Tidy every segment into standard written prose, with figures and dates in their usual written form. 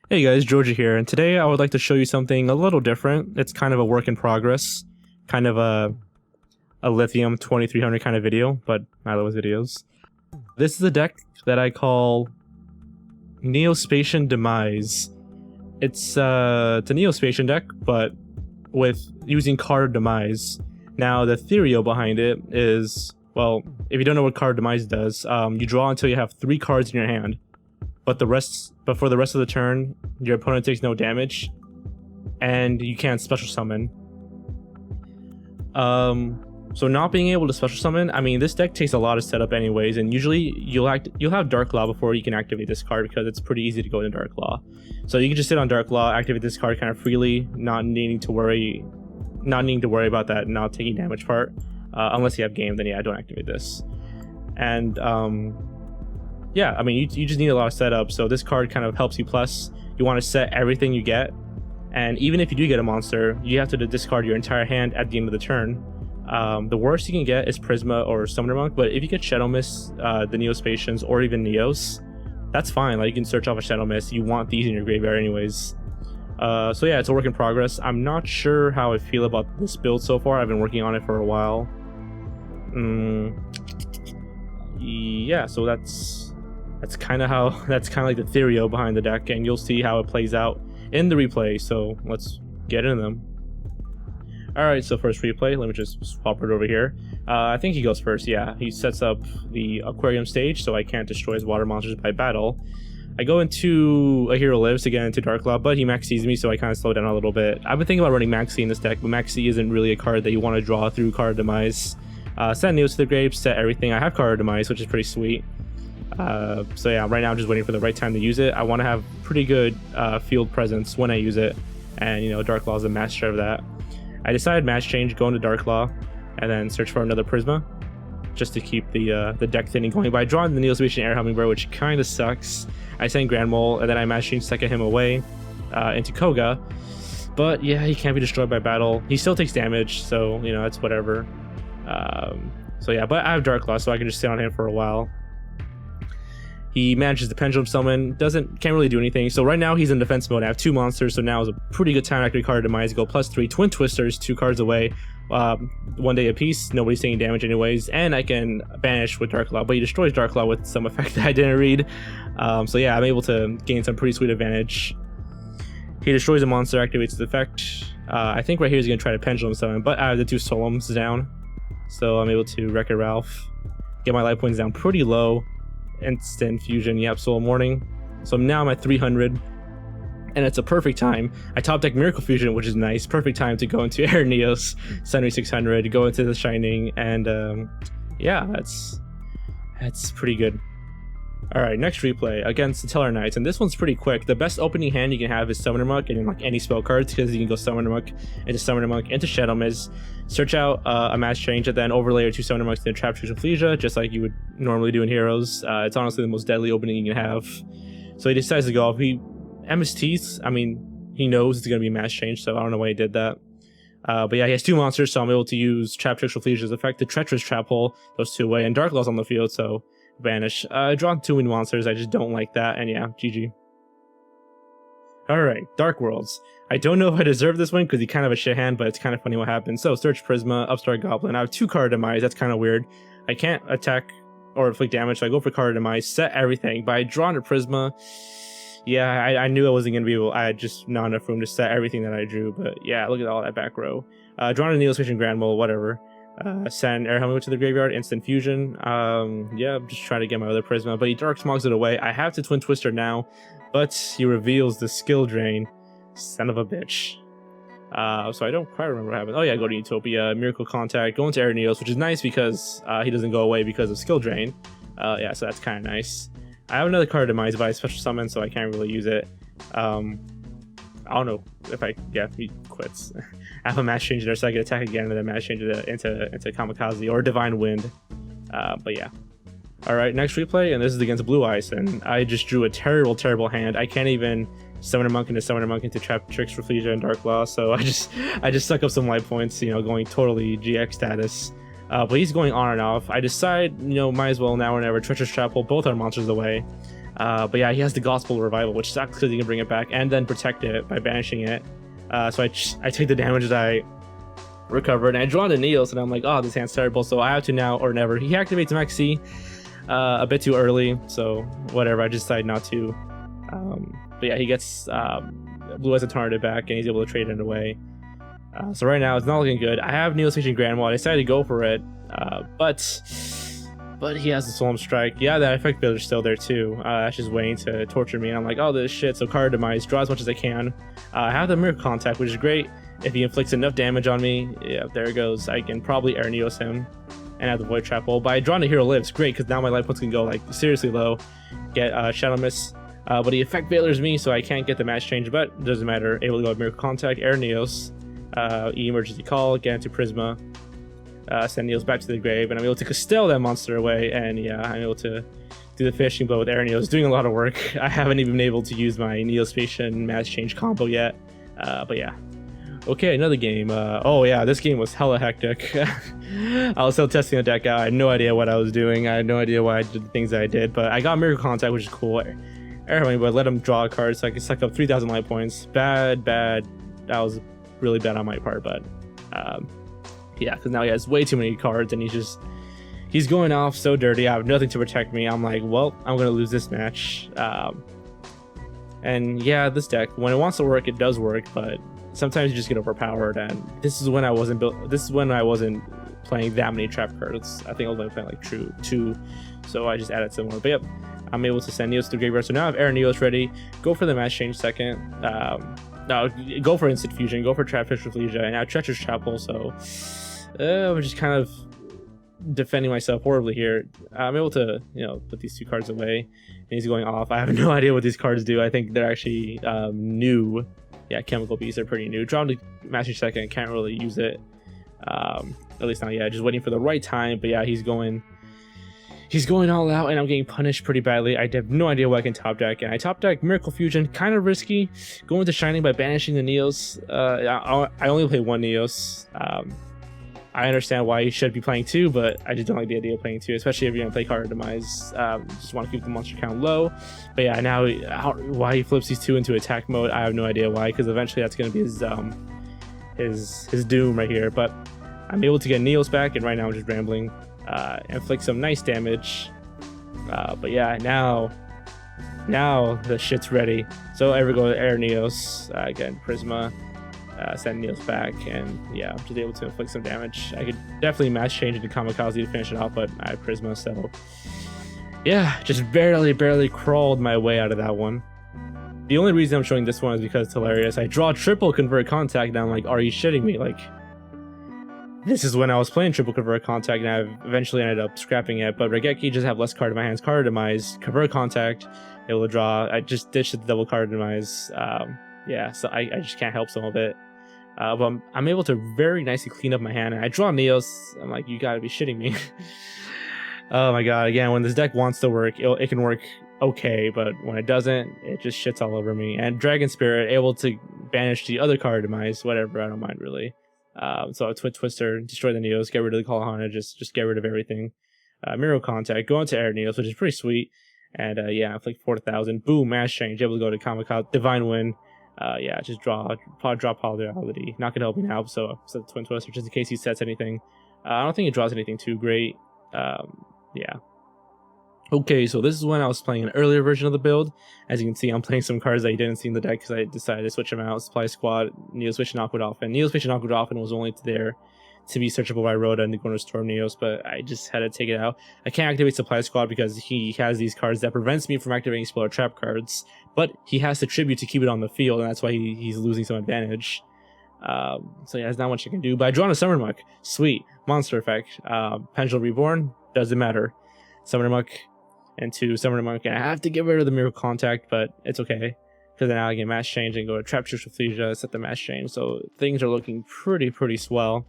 Hey guys, Georgia here, and today I would like to show you something a little different. It's kind of a work in progress, kind of a lithium 2300 kind of video, but I love his videos. This is a deck that I call Neo-Spacian Demise. It's a Neo-Spacian deck, but with using card Demise. Now the theory behind it is, well, if you don't know what card Demise does, you draw until you have 3 cards in your hand. But for the rest of the turn, your opponent takes no damage, and you can't special summon. So not being able to special summon, I mean, this deck takes a lot of setup anyways, and usually you'll have Dark Claw before you can activate this card because it's pretty easy to go into Dark Claw. So you can just sit on Dark Claw, activate this card kind of freely, not needing to worry about that not taking damage part, unless you have game. Then yeah, don't activate this. And yeah, I mean, you just need a lot of setup, so this card kind of helps you. Plus, you want to set everything you get, and even if you do get a monster, you have to discard your entire hand at the end of the turn. The worst you can get is Prisma or Summoner Monk, but if you get Shadow Mist, the Neo-Spacians, or even Neos, that's fine. Like, you can search off a Shadow Mist. You want these in your graveyard anyways. So yeah, it's a work in progress. I'm not sure how I feel about this build so far. I've been working on it for a while. Yeah, so that's kind of like the theory behind the deck, and you'll see how it plays out in the replay. So let's get into them. All right, so first replay, let me just swap it over here. I think he goes first. Yeah, he sets up the aquarium stage, so I can't destroy his water monsters by battle. I go into a Hero Lives to get into Dark Claw, but he maxes me, so I kind of slow down a little bit. I've been thinking about running Maxi in this deck, but Maxi isn't really a card that you want to draw through card Demise. Send Neos to the grave, set everything. I have card Demise, which is pretty sweet. So yeah, right now I'm just waiting for the right time to use it. I want to have pretty good field presence when I use it, and you know, Dark Claw is a master of that. I decided match change, go into Dark Claw, and then search for another Prisma, just to keep the deck thinning going. But I draw the Neo-Spacian Air Hummingbird, which kind of sucks. I send Grand Mole, and then I match change second him away into Koga. But yeah, he can't be destroyed by battle. He still takes damage, so you know, that's whatever. So yeah, but I have Dark Claw, so I can just sit on him for a while. He manages the Pendulum Summon, can't really do anything. So right now he's in defense mode. I have 2 monsters, so now is a pretty good time to activate card Demise. Go +3 Twin Twisters, 2 cards away, 1 day apiece. Nobody's taking damage anyways, and I can banish with Dark Claw, but he destroys Dark Claw with some effect that I didn't read. So yeah, I'm able to gain some pretty sweet advantage. He destroys a monster, activates the effect. I think right here he's gonna try to Pendulum Summon, but I have the 2 Solemns down, so I'm able to Wreck-It Ralph, get my life points down pretty low. Instant fusion, yep, Soul Morning. So now I'm at 300, and it's a perfect time. I top deck Miracle Fusion, which is nice. Perfect time to go into Air Neos, 7600, go into the Shining, and yeah, that's pretty good. All right, next replay against the Teller Knights, and this one's pretty quick. The best opening hand you can have is Summoner Monk and like any spell cards, because you can go Summoner Monk into Shadow Mist, search out a match change, and then overlay your 2 Summoner Monks into Trap Tricks of Flesia, just like you would normally do in Heroes. It's honestly the most deadly opening you can have. So he decides to go off. He MSTs, I mean, he knows it's going to be a match change, so I don't know why he did that. But yeah, he has 2 monsters, so I'm able to use Trap Tricks of Flesia's effect, the Treacherous Trap Hole, those 2 away, and Dark Law's on the field, so vanish. I drawn 2 many monsters, I just don't like that, and yeah, GG. Alright, Dark Worlds. I don't know if I deserve this one because he kind of a shit hand, but it's kind of funny what happened. So, search Prisma, Upstart Goblin. I have 2 card Demise, that's kind of weird. I can't attack or inflict damage, so I go for card Demise, set everything, but I draw into Prisma. Yeah, I knew I wasn't going to be able, I had just not enough room to set everything that I drew, but yeah, look at all that back row. Drawn a Neo-Spacian Grand Mole, whatever. Send Air Helmet to the graveyard, instant fusion. Yeah, I'm just trying to get my other Prisma, but he Dark Smogs it away. I have to Twin Twister now, but he reveals the skill drain. Son of a bitch. So I don't quite remember what happened. Oh yeah, go to Utopia, Miracle Contact, go into Air Neos, which is nice because he doesn't go away because of skill drain. Yeah, so that's kind of nice. I have another card Demise, but I special summon, so I can't really use it. I don't know if he quits. I have a match change there, so I can attack again, and then match change it into Kamikaze or Divine Wind. But yeah. Alright, next replay, and this is against Blue Ice, and I just drew a terrible hand. I can't even Summoner Monk into Trap Tricks for Flesia and Dark Law, so I just suck up some life points, you know, going totally GX status. But he's going on and off. I decide, you know, might as well now or never. Treacherous Trap Hole, both our monsters away. But yeah, he has the Gospel Revival, which sucks because he can bring it back and then protect it by banishing it. So I take the damage that I recovered, and I draw into Neos, and I'm like, oh, this hand's terrible, so I have to now or never. He activates Max C a bit too early, so whatever, I just decided not to. But yeah, he gets Blue as a Tornado back, and he's able to trade it away. So right now, it's not looking good. I have Neo-Spacian Grand Wall. I decided to go for it, but he has the Solemn Strike. Yeah, that Effect Builder's still there too. That's just waiting to torture me. And I'm like, oh, this shit. So card Demise, draw as much as I can. I have the Mirror Contact, which is great. If he inflicts enough damage on me, yeah, there it goes. I can probably Air Neos him and have the Void Trap Hole. But I draw into Hero Lives, great, because now my life points can go like seriously low. Get Shadow Mist, but he Effect Veilers me, so I can't get the match change. But it doesn't matter. Able to go with Mirror Contact, Air Neos, E Emergency Call, get into Prisma. Send Neos back to the grave, and I'm able to Castell that monster away, and yeah, I'm able to do the finishing blow with Air Neos, doing a lot of work. I haven't even been able to use my Neo-Spacian Mass Change combo yet, but yeah. Okay, another game. Oh yeah, this game was hella hectic. I was still testing the deck out. I had no idea what I was doing. I had no idea why I did the things that I did, but I got Mirror Contact, which is cool. But let him draw a card so I can suck up 3,000 life points. Bad. That was really bad on my part, but yeah, because now he has way too many cards, and he's going off so dirty. I have nothing to protect me. I'm like, well, I'm gonna lose this match. And yeah, this deck, when it wants to work, it does work, but sometimes you just get overpowered. And this is when I wasn't playing that many trap cards. I think I was only playing like two, so I just added some more. But yep, I'm able to send Neos to the graveyard. So now I have Air Neos ready. Go for the match change second. No, go for Instant Fusion. Go for Trap Fish Reflegia, and now Treacherous Chapel. So I'm just kind of defending myself horribly here. I'm able to, put these two cards away, and he's going off. I have no idea what these cards do. I think they're actually new. Yeah, Chemical Beast, they're pretty new. Draw to Master Second, can't really use it. At least not yet. Just waiting for the right time. But yeah, he's going all out, and I'm getting punished pretty badly. I have no idea what I can top deck, and I top deck Miracle Fusion, kind of risky. Going to Shining by banishing the Neos. I only play one Neos. I understand why you should be playing two, but I just don't like the idea of playing two, especially if you're gonna play card Demise. Just want to keep the monster count low. But yeah, now why he flips these two into attack mode, I have no idea why, because eventually that's gonna be his doom right here. But I'm able to get Neos back, and right now I'm just rambling. Inflict some nice damage. But yeah, now the shit's ready. So I go to Air Neos, again Prisma. Send Neos back, and yeah, I'm just able to inflict some damage. I could definitely match change into Kamikaze to finish it off, but I have Prisma, so yeah, just barely crawled my way out of that one. The only reason I'm showing this one is because it's hilarious. I draw triple Convert Contact, and I'm like, are you shitting me? Like, this is when I was playing triple Convert Contact, and I eventually ended up scrapping it, but Regeki just have less card in my hands. Card Demise, Convert Contact, able to draw. I just ditched the double card Demise. Yeah, so I just can't help some of it. But I'm able to very nicely clean up my hand, and I draw Neos. I'm like, you gotta be shitting me. Oh my god, again, when this deck wants to work, it can work okay, but when it doesn't, it just shits all over me. And Dragon Spirit, able to banish the other card Demise, whatever, I don't mind really. So Twin Twister, destroy the Neos, get rid of the Kalahana, just get rid of everything. Mirror Contact, go into Air Neos, which is pretty sweet. And yeah, inflict 4,000, boom, mash change, able to go to Kamikaze, Divine Wind. Yeah, just draw Polarity. Not gonna help me now, so set the Twin Twister just in case he sets anything. I don't think it draws anything too great. Yeah. Okay, so this is when I was playing an earlier version of the build. As you can see, I'm playing some cards that you didn't see in the deck because I decided to switch them out. Supply Squad, Neo-Spacian Aquadolphin. Neo-Spacian Aquadolphin was only there to be searchable by Rhoda and to go to Storm Neos, but I just had to take it out. I can't activate Supply Squad because he has these cards that prevents me from activating Spell or Trap cards, but he has to tribute to keep it on the field, and that's why he's losing some advantage. So yeah, there's not much I can do, but I draw on a Summoner Muck. Sweet. Monster effect. Pendulum Reborn, doesn't matter. Summoner Muck into Summoner Muck, and I have to get rid of the Mirror Contact, but it's okay, because then I can Mass Change and go to Trap Fish Reflegia, set the Mass Change, so things are looking pretty swell.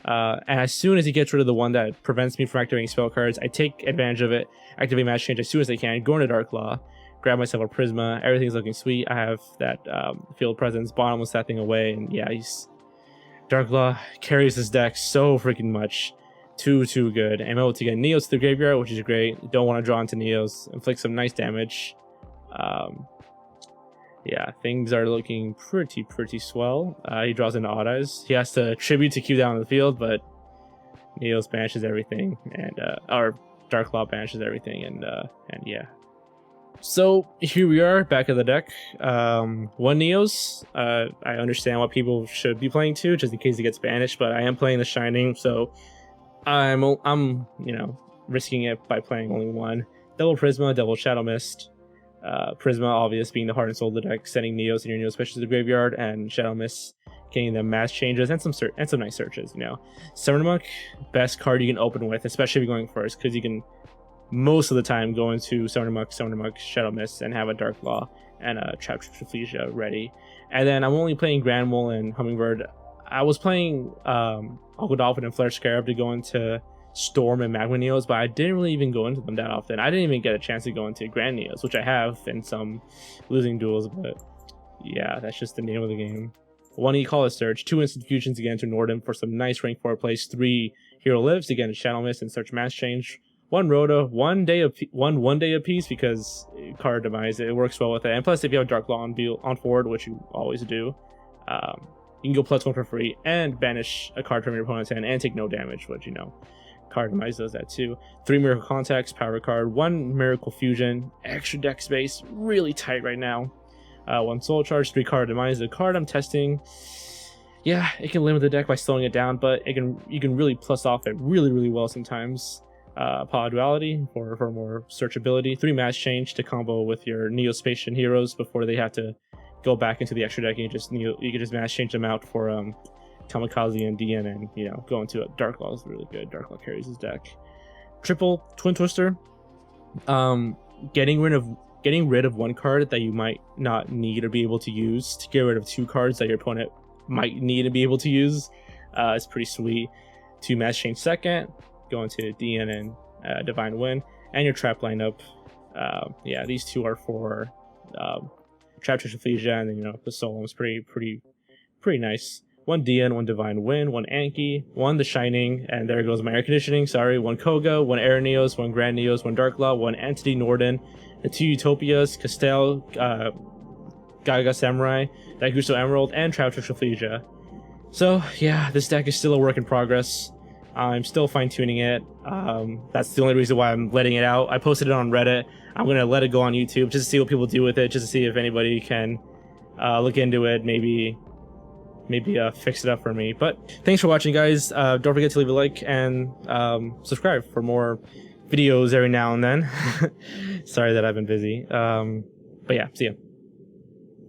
And as soon as he gets rid of the one that prevents me from activating spell cards, I take advantage of it, activate Mass Change as soon as I can, go into Dark Law, grab myself a Prisma, everything's looking sweet. I have that Field Presence, bottomless that thing away, and yeah, Dark Law carries this deck so freaking much. Too good. I'm able to get Neos to the graveyard, which is great. Don't want to draw into Neos. Inflict some nice damage. Yeah, things are looking pretty swell. He draws into Odd Eyes. He has to tribute to Q down on the field, but Neos banishes everything, and our Dark Law banishes everything, and yeah. So here we are, back of the deck. One Neos. I understand what people should be playing to, just in case it gets banished, but I am playing the Shining, so I'm you know, risking it by playing only one. Double Prisma, double Shadow Mist. Prisma, obvious, being the heart and soul of the deck, sending Neos and your Neo-Spacian to the graveyard, and Shadow Mist getting the mass changes and some nice searches. You know, Summoner Monk, best card you can open with, especially if you're going first, because you can most of the time go into Summoner Monk, Shadow Mist, and have a Dark Law and a Trap Triplegia ready. And then I'm only playing Granmole and Hummingbird. I was playing Uncle Dolphin and Flare Scarab to go into Storm and Magma Neos, but I didn't really even go into them that often. I didn't even get a chance to go into Grand Neos, which I have in some losing duels, but yeah, that's just the name of the game. One E-Call Search, 2 instant fusions again to Norden for some nice rank 4 plays, 3 Hero Lives, again Shadow Mist and Search Mass Change, 1 Rhoda, 1 day a piece because card Demise, it works well with it, and plus if you have Dark Law on forward, which you always do, you can go +1 for free and banish a card from your opponent's hand and take no damage, which, you know, card Demise does that too. 3 Miracle Contacts, power card, 1 Miracle Fusion, extra deck space, really tight right now. 1 Soul Charge, 3 card Demise. The card I'm testing, yeah, it can limit the deck by slowing it down, but you can really plus off it really well sometimes. Power Duality for more searchability. 3 Mass Change to combo with your Neo-Spacian heroes before they have to go back into the extra deck. You can just Mass Change them out for Kamikaze and DN, and, you know, go into a Dark Law is really good. Dark Law carries his deck. Triple Twin Twister. Getting rid of 1 card that you might not need or be able to use to get rid of 2 cards that your opponent might need to be able to use is pretty sweet. 2 Mass Change second, go into DN and Divine Wind, and your trap lineup. Yeah, these 2 are for Trap Triplegia, and then, you know, the Solemn is pretty nice. 1 DN, 1 Divine Wind, 1 Anki, 1 The Shining, and there goes my air conditioning, sorry, 1 Koga, 1 Air Neos, 1 Grand Neos, 1 Dark Law, 1 Entity Norden, and 2 Utopias, Castell, Gaga Samurai, Daigusto Emerald, and Trap Triplegia. So yeah, this deck is still a work in progress. I'm still fine-tuning it. That's the only reason why I'm letting it out. I posted it on Reddit. I'm gonna let it go on YouTube just to see what people do with it, just to see if anybody can look into it, maybe fix it up for me. But thanks for watching, guys. Don't forget to leave a like and subscribe for more videos every now and then. Sorry that I've been busy. But yeah, see ya.